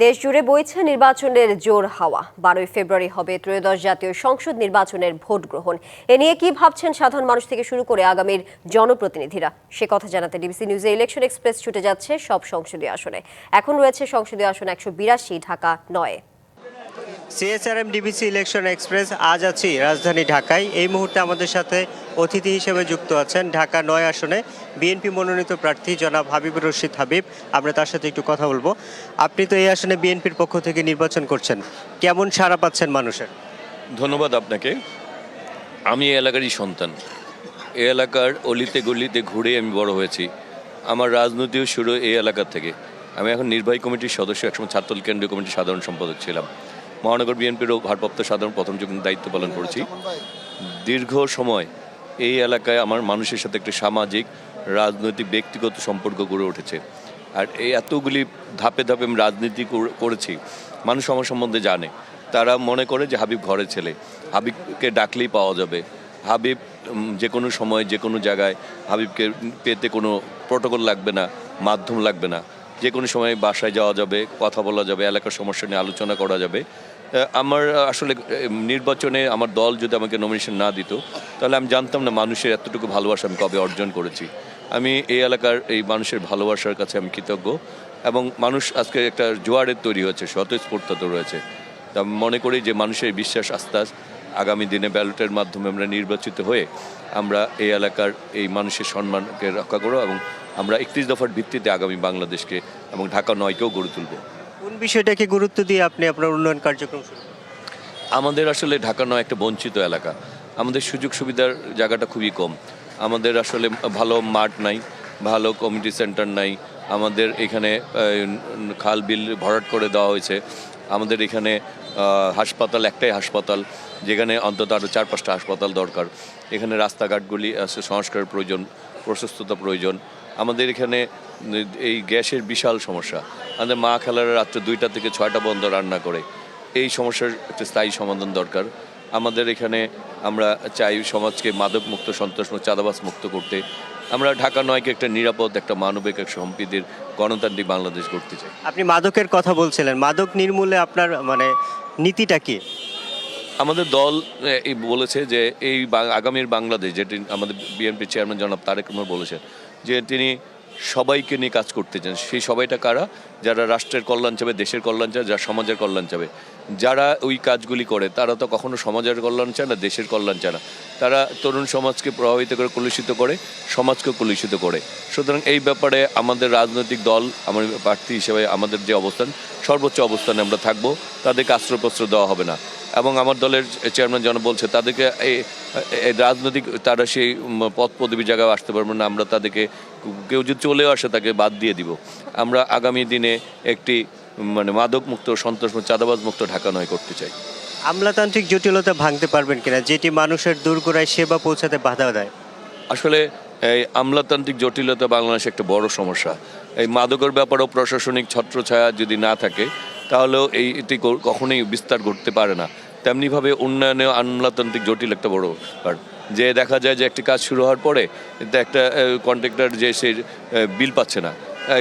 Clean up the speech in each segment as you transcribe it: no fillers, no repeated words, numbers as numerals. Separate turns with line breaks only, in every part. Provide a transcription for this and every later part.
দেশ জুড়ে বইছে নির্বাচনের জোর হাওয়া। 12 ফেব্রুয়ারি হবে ত্রয়োদশ জাতীয় সংসদ নির্বাচনের ভোট গ্রহণ। এ নিয়ে কি ভাবছেন সাধারণ মানুষ থেকে শুরু করে আগামীর জনপ্রতিনিধিরা, সে কথা জানাতে ডিবিসি নিউজে ইলেকশন এক্সপ্রেস ছুটে যাচ্ছে সব সংসদীয় আসনে। এখন রয়েছে সংসদীয় আসন 182, Dhaka 9।
CSRM DBC election express আজ আছি রাজধানী ঢাকায়। এই মুহূর্তে আমাদের সাথে অতিথি হিসেবে যুক্ত আছেন ঢাকা 9 আসনে বিএনপি মনোনীত প্রার্থী জনাব হাবিবুর রশিদ হাবিব। আমরা তার সাথে একটু কথা বলবো। আপনি তো এই আসনে বিএনপির পক্ষ থেকে নির্বাচন করছেন, কেমন সাড়া পাচ্ছেন মানুষের?
ধন্যবাদ আপনাকে। আমি এই এলাকারই সন্তান। এই এলাকার অলিতে গলিতে ঘুরে আমি বড় হয়েছি। আমার রাজনীতিও শুরু এই এলাকা থেকে। আমি এখন নির্বাহী কমিটির সদস্য, একসময় ছাত্রদল কেন্দ্রীয় কমিটির সাধারণ সম্পাদক ছিলাম। মহানগর বিএনপিরও ভারপ্রাপ্ত সাধারণ প্রথম যুগ্ম দায়িত্ব পালন করেছি। দীর্ঘ সময় এই এলাকায় আমার মানুষের সাথে একটি সামাজিক, রাজনৈতিক, ব্যক্তিগত সম্পর্ক গড়ে উঠেছে। আর এই এতগুলি ধাপে ধাপে আমি রাজনীতি করেছি, মানুষ আমার সম্বন্ধে জানে। তারা মনে করে যে হাবিব ঘরের ছেলে, হাবিবকে ডাকলেই পাওয়া যাবে। হাবিব যে কোনো সময় যে কোনো জায়গায়, হাবিবকে পেতে কোনো প্রটোকল লাগবে না, মাধ্যম লাগবে না। যে কোনো সময় বাসায় যাওয়া যাবে, কথা বলা যাবে, এলাকার সমস্যা নিয়ে আলোচনা করা যাবে। আমার আসলে নির্বাচনে আমার দল যদি আমাকে নমিনেশন না দিত, তাহলে আমি জানতাম না মানুষের এতটুকু ভালোবাসা আমি কবে অর্জন করেছি। আমি এই এলাকার এই মানুষের ভালোবাসার কাছে আমি কৃতজ্ঞ। এবং মানুষ আজকে একটা জোয়ারের তৈরি হয়েছে, স্বতঃস্ফূর্ত রয়েছে। তা আমি মনে করি যে মানুষের বিশ্বাস, আস্থা আগামী দিনে ব্যালটের মাধ্যমে আমরা নির্বাচিত হয়ে আমরা এই এলাকার এই মানুষের সম্মানকে রক্ষা করব এবং আমরা 31 দফার ভিত্তিতে আগামী বাংলাদেশকে এবং ঢাকা 9কেও গড়ে তুলব।
কোন বিষয়টাকে গুরুত্ব দিয়ে আপনি আপনার উন্নয়ন কার্যক্রম শুরু করেন?
আমাদের আসলে ঢাকা 9 একটা বঞ্চিত এলাকা। আমাদের সুযোগ সুবিধার জায়গাটা খুবই কম। আমাদের আসলে ভালো মাঠ নাই, ভালো কমিউনিটি সেন্টার নাই। আমাদের এখানে খাল বিল ভরাট করে দেওয়া হয়েছে। আমাদের এখানে হাসপাতাল একটাই হাসপাতাল, যেখানে অন্তত আরও 4-5টা হাসপাতাল দরকার। এখানে রাস্তাঘাটগুলি সংস্কারের প্রয়োজন, প্রশস্ততা প্রয়োজন। আমাদের এখানে এই গ্যাসের বিশাল সমস্যা। আমাদের মা খালারা রাত্রে 2টা থেকে 6টা পর্যন্ত রান্না করে। এই সমস্যার একটা স্থায়ী সমাধান দরকার। আমাদের এখানে আমরা চাই সমাজকে মাদকমুক্ত, সন্ত্রাসমুক্ত, চাঁদাবাজ মুক্ত করতে। আমরা ঢাকা 9কে একটা নিরাপদ, একটা মানবিক, এক সম্প্রীতির গণতান্ত্রিক বাংলাদেশ গড়তে চাই।
আপনি মাদকের কথা বলছিলেন, মাদক নির্মূলে আপনার নীতিটা কি?
আমাদের দল এই বলেছে যে এই আগামীর বাংলাদেশ, যেটি আমাদের বিএনপি চেয়ারম্যান জনাব তারেক রহমান বলেছেন যে তিনি সবাইকে নিয়ে কাজ করতে চান। সেই সবাইটা কারা? যারা রাষ্ট্রের কল্যাণ চাবে, দেশের কল্যাণ চায়, যারা সমাজের কল্যাণ চাবে। যারা ওই কাজগুলি করে তারা তো কখনো সমাজের কল্যাণ চায় না, দেশের কল্যাণ চায় না। তারা তরুণ সমাজকে প্রভাবিত করে, কলুষিত করে, সমাজকে কলুষিত করে। সুতরাং এই ব্যাপারে আমাদের রাজনৈতিক দল, আমার প্রার্থী হিসেবে আমাদের যে অবস্থান, সর্বোচ্চ অবস্থানে আমরা থাকবো। তাদেরকে আশ্রয়প্রস্ত্র দেওয়া হবে না। এবং আমার দলের চেয়ারম্যান জন বলছে তাদেরকে এই রাজনৈতিক তারা সেই পদ পদবী জায়গায় আসতে পারবে না। আমরা তাদেরকে, কেউ যদি চলেও আসে তাকে বাদ দিয়ে দিব। আমরা আগামী দিনে একটি মাদক মুক্ত, সন্ত্রাসমুক্ত, চাঁদাবাজ মুক্ত ঢাকা 9 করতে চাই।
আমলাতান্ত্রিক জটিলতা ভাঙতে পারবেন কিনা, যেটি মানুষের দোরগোড়ায় সেবা পৌঁছাতে বাধা দেয়?
আসলে এই আমলাতান্ত্রিক জটিলতা বাংলাদেশে একটা বড় সমস্যা। এই মাদকের ব্যাপারেও প্রশাসনিক ছত্রছায়া যদি না থাকে, তাহলেও এটি কখনোই বিস্তার ঘটতে পারে না। তেমনিভাবে উন্নয়নেও আমলাতান্ত্রিক জটিল একটা বড় ব্যাপার। যে দেখা যায় যে একটি কাজ শুরু হওয়ার পরে একটা কন্ট্রাক্টর যে সে বিল পাচ্ছে না,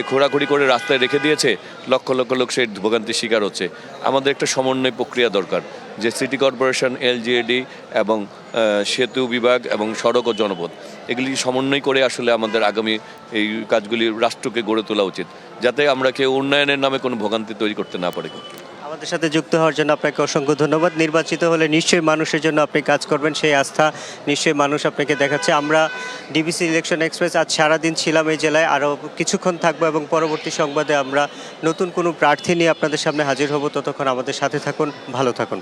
খোঁড়াখুড়ি করে রাস্তায় রেখে দিয়েছে, লক্ষ লক্ষ লোক সেই ভোগান্তির শিকার হচ্ছে। আমাদের একটা সমন্বয় প্রক্রিয়া দরকার, যে সিটি কর্পোরেশন, এলজিএডি এবং সেতু বিভাগ এবং সড়ক ও জনপদ এগুলি সমন্বয় করে আসলে আমাদের আগামী এই কাজগুলি রাষ্ট্রকে গড়ে তোলা উচিত, যাতে আমরা কেউ উন্নয়নের নামে কোনো ভোগান্তি তৈরি করতে না পারি।
আমাদের সাথে যুক্ত হওয়ার জন্য আপনাকে অসংখ্য ধন্যবাদ। নির্বাচিত হলে নিশ্চয়ই মানুষের জন্য আপনি কাজ করবেন, সেই আস্থা নিশ্চয়ই মানুষ আপনাকে দেখাচ্ছে। আমরা ডিবিসি ইলেকশন এক্সপ্রেস আজ সারাদিন ছিলাম এই জেলায়, আরও কিছুক্ষণ থাকবো এবং পরবর্তী সংবাদে আমরা নতুন কোনো প্রার্থী নিয়ে আপনাদের সামনে হাজির হব। ততক্ষণ আমাদের সাথে থাকুন, ভালো থাকুন।